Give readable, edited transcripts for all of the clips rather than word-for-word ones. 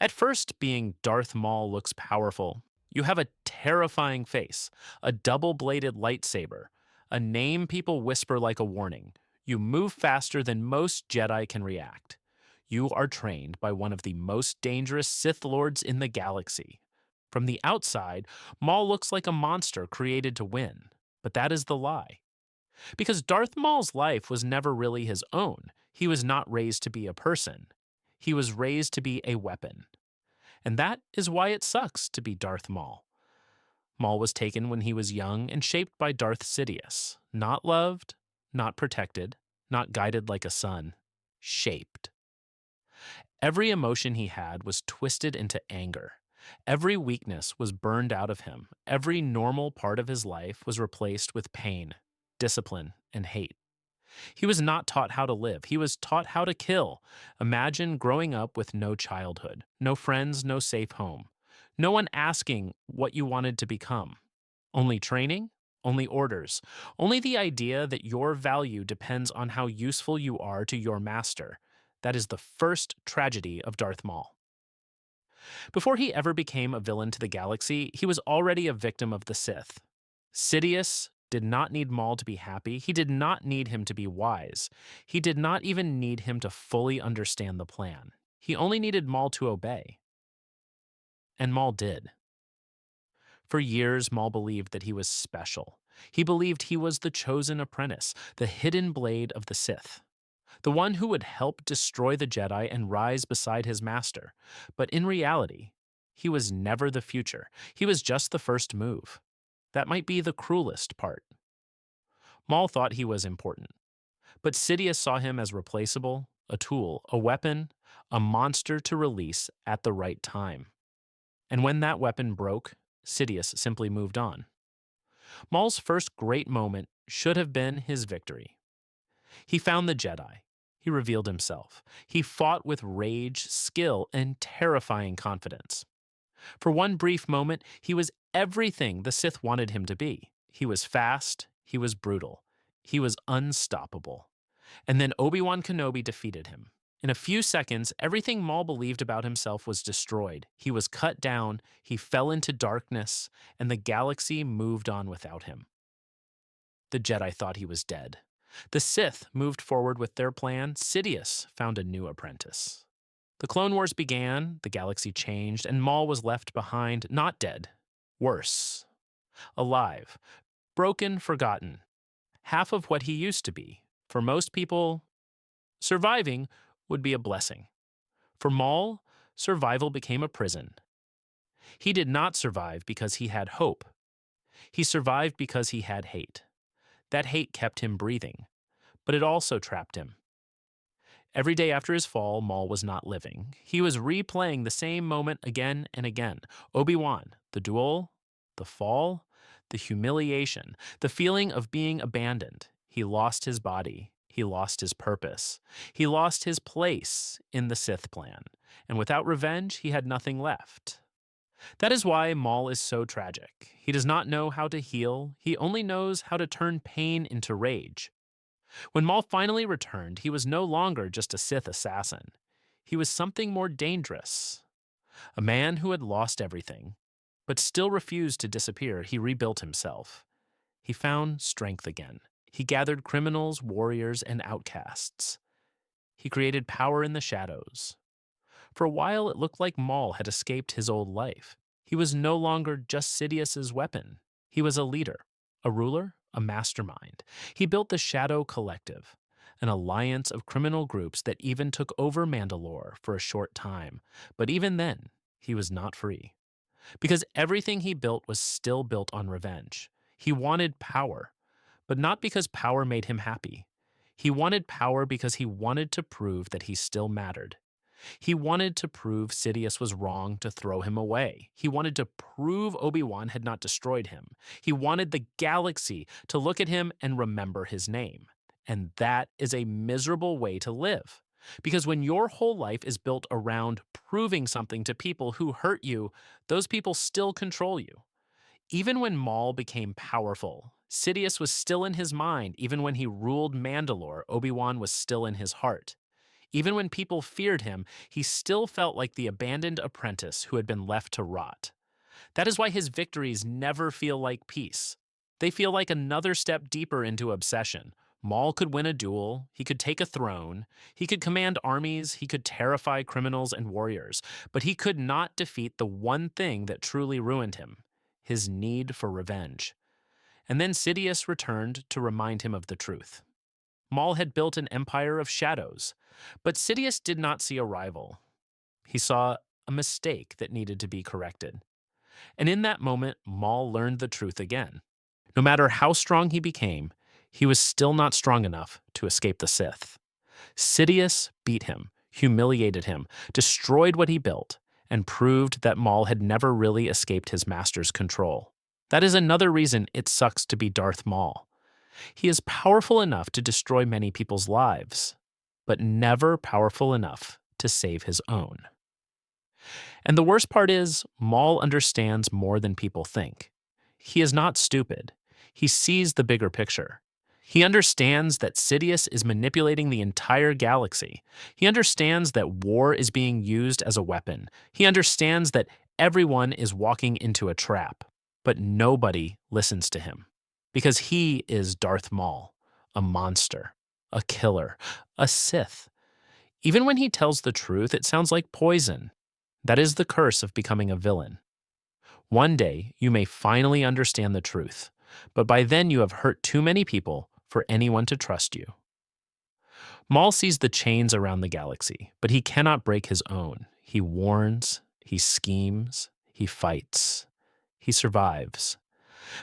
At first, being Darth Maul looks powerful. You have a terrifying face, a double bladed lightsaber, a name people whisper like a warning. You move faster than most Jedi can react. You are trained by one of the most dangerous Sith Lords in the galaxy. From the outside, Maul looks like a monster created to win. But that is the lie. Because Darth Maul's life was never really his own. He was not raised to be a person. He was raised to be a weapon. And that is why it sucks to be Darth Maul. Maul was taken when he was young and shaped by Darth Sidious. Not loved, not protected, not guided like a son. Shaped. Every emotion he had was twisted into anger. Every weakness was burned out of him. Every normal part of his life was replaced with pain, discipline, and hate. He was not taught how to live. He was taught how to kill. Imagine growing up with no childhood, no friends, no safe home. No one asking what you wanted to become. Only training, only orders, only the idea that your value depends on how useful you are to your master. That is the first tragedy of Darth Maul. Before he ever became a villain to the galaxy, he was already a victim of the Sith. Sidious did not need Maul to be happy. He did not need him to be wise. He did not even need him to fully understand the plan. He only needed Maul to obey. And Maul did. For years, Maul believed that he was special. He believed he was the chosen apprentice, the hidden blade of the Sith, the one who would help destroy the Jedi and rise beside his master. But in reality, he was never the future. He was just the first move. That might be the cruelest part. Maul thought he was important, but Sidious saw him as replaceable, a tool, a weapon, a monster to release at the right time. And when that weapon broke, Sidious simply moved on. Maul's first great moment should have been his victory. He found the Jedi. He revealed himself. He fought with rage, skill, and terrifying confidence. For one brief moment, he was everything the Sith wanted him to be. He was fast, he was brutal, he was unstoppable. And then Obi-Wan Kenobi defeated him. In a few seconds, everything Maul believed about himself was destroyed. He was cut down, he fell into darkness, and the galaxy moved on without him. The Jedi thought he was dead. The Sith moved forward with their plan. Sidious found a new apprentice. The Clone Wars began, the galaxy changed, and Maul was left behind, not dead, worse. Alive, broken, forgotten. Half of what he used to be. For most people, surviving would be a blessing. For Maul, survival became a prison. He did not survive because he had hope. He survived because he had hate. That hate kept him breathing, but it also trapped him. Every day after his fall, Maul was not living. He was replaying the same moment again and again. Obi-Wan, the duel, the fall, the humiliation, the feeling of being abandoned. He lost his body. He lost his purpose. He lost his place in the Sith plan. And without revenge, he had nothing left. That is why Maul is so tragic. He does not know how to heal. He only knows how to turn pain into rage. When Maul finally returned, he was no longer just a Sith assassin. He was something more dangerous. A man who had lost everything, but still refused to disappear. He rebuilt himself. He found strength again. He gathered criminals, warriors, and outcasts. He created power in the shadows. For a while, it looked like Maul had escaped his old life. He was no longer just Sidious's weapon. He was a leader, a ruler, a mastermind. He built the Shadow Collective, an alliance of criminal groups that even took over Mandalore for a short time. But even then, he was not free. Because everything he built was still built on revenge. He wanted power, but not because power made him happy. He wanted power because he wanted to prove that he still mattered. He wanted to prove Sidious was wrong to throw him away. He wanted to prove Obi-Wan had not destroyed him. He wanted the galaxy to look at him and remember his name. And that is a miserable way to live. Because when your whole life is built around proving something to people who hurt you, those people still control you. Even when Maul became powerful, Sidious was still in his mind. Even when he ruled Mandalore, Obi-Wan was still in his heart. Even when people feared him, he still felt like the abandoned apprentice who had been left to rot. That is why his victories never feel like peace. They feel like another step deeper into obsession. Maul could win a duel, he could take a throne, he could command armies, he could terrify criminals and warriors, but he could not defeat the one thing that truly ruined him: his need for revenge. And then Sidious returned to remind him of the truth. Maul had built an empire of shadows, but Sidious did not see a rival. He saw a mistake that needed to be corrected. And in that moment, Maul learned the truth again. No matter how strong he became, he was still not strong enough to escape the Sith. Sidious beat him, humiliated him, destroyed what he built, and proved that Maul had never really escaped his master's control. That is another reason it sucks to be Darth Maul. He is powerful enough to destroy many people's lives, but never powerful enough to save his own. And the worst part is, Maul understands more than people think. He is not stupid. He sees the bigger picture. He understands that Sidious is manipulating the entire galaxy. He understands that war is being used as a weapon. He understands that everyone is walking into a trap, but nobody listens to him. Because he is Darth Maul, a monster, a killer, a Sith. Even when he tells the truth, it sounds like poison. That is the curse of becoming a villain. One day, you may finally understand the truth, but by then you have hurt too many people for anyone to trust you. Maul sees the chains around the galaxy, but he cannot break his own. He warns, he schemes, he fights, he survives.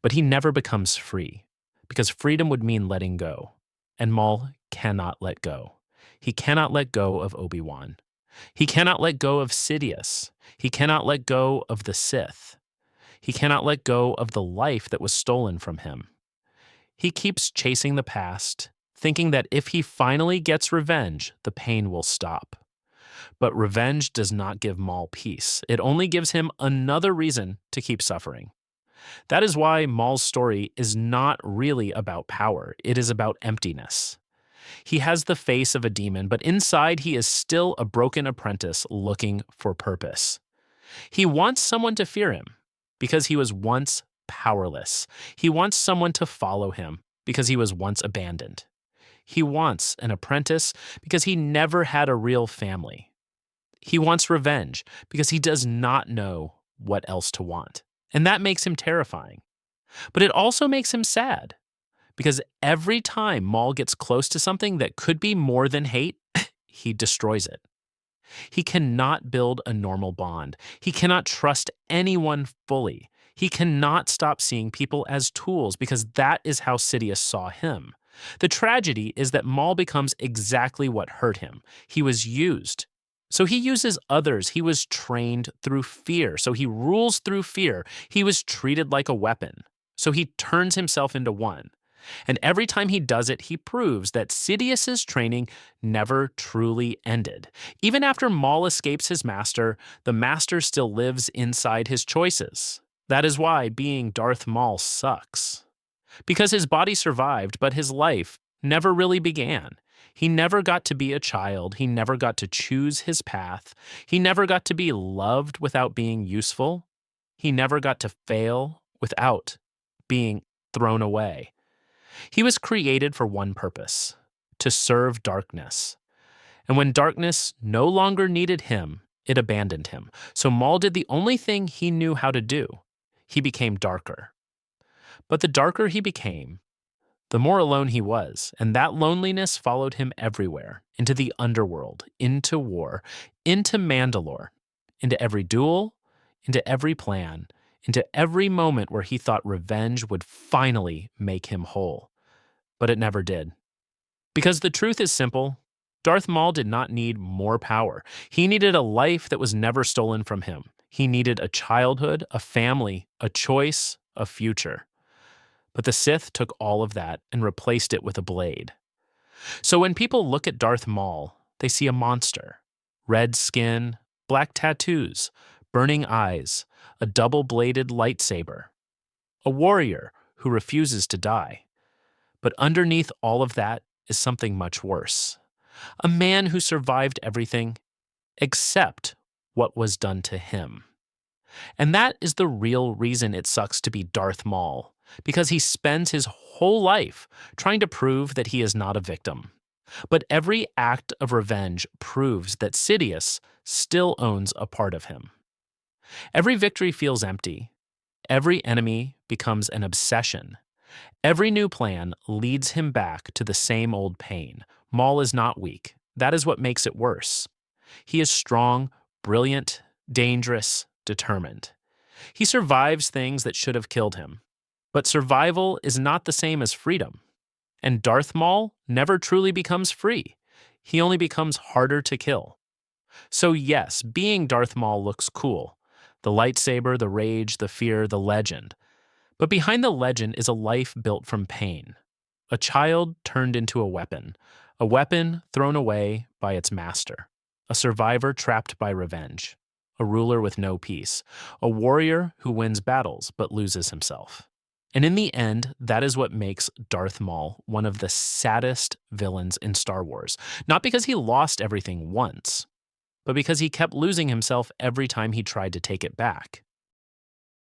But he never becomes free, because freedom would mean letting go, and Maul cannot let go. He cannot let go of Obi-Wan. He cannot let go of Sidious. He cannot let go of the Sith. He cannot let go of the life that was stolen from him. He keeps chasing the past, thinking that if he finally gets revenge, the pain will stop. But revenge does not give Maul peace. It only gives him another reason to keep suffering. That is why Maul's story is not really about power. It is about emptiness. He has the face of a demon, but inside he is still a broken apprentice looking for purpose. He wants someone to fear him because he was once powerless. He wants someone to follow him because he was once abandoned. He wants an apprentice because he never had a real family. He wants revenge because he does not know what else to want. And that makes him terrifying. But it also makes him sad, because every time Maul gets close to something that could be more than hate, he destroys it. He cannot build a normal bond. He cannot trust anyone fully. He cannot stop seeing people as tools, because that is how Sidious saw him. The tragedy is that Maul becomes exactly what hurt him. He was used. So he uses others. He was trained through fear. So he rules through fear. He was treated like a weapon. So he turns himself into one. And every time he does it, he proves that Sidious's training never truly ended. Even after Maul escapes his master, the master still lives inside his choices. That is why being Darth Maul sucks. Because his body survived, but his life never really began. He never got to be a child. He never got to choose his path. He never got to be loved without being useful. He never got to fail without being thrown away. He was created for one purpose: to serve darkness. And when darkness no longer needed him, it abandoned him. So Maul did the only thing he knew how to do. He became darker. But the darker he became, the more alone he was, and that loneliness followed him everywhere, into the underworld, into war, into Mandalore, into every duel, into every plan, into every moment where he thought revenge would finally make him whole. But it never did. Because the truth is simple: Darth Maul did not need more power. He needed a life that was never stolen from him. He needed a childhood, a family, a choice, a future. But the Sith took all of that and replaced it with a blade. So when people look at Darth Maul, they see a monster. Red skin, black tattoos, burning eyes, a double-bladed lightsaber. A warrior who refuses to die. But underneath all of that is something much worse. A man who survived everything except what was done to him. And that is the real reason it sucks to be Darth Maul, because he spends his whole life trying to prove that he is not a victim. But every act of revenge proves that Sidious still owns a part of him. Every victory feels empty. Every enemy becomes an obsession. Every new plan leads him back to the same old pain. Maul is not weak. That is what makes it worse. He is strong, brilliant, dangerous, determined. He survives things that should have killed him. But survival is not the same as freedom. And Darth Maul never truly becomes free. He only becomes harder to kill. So yes, being Darth Maul looks cool. The lightsaber, the rage, the fear, the legend. But behind the legend is a life built from pain. A child turned into a weapon thrown away by its master. A survivor trapped by revenge. A ruler with no peace. A warrior who wins battles but loses himself. And in the end, that is what makes Darth Maul one of the saddest villains in Star Wars. Not because he lost everything once, but because he kept losing himself every time he tried to take it back.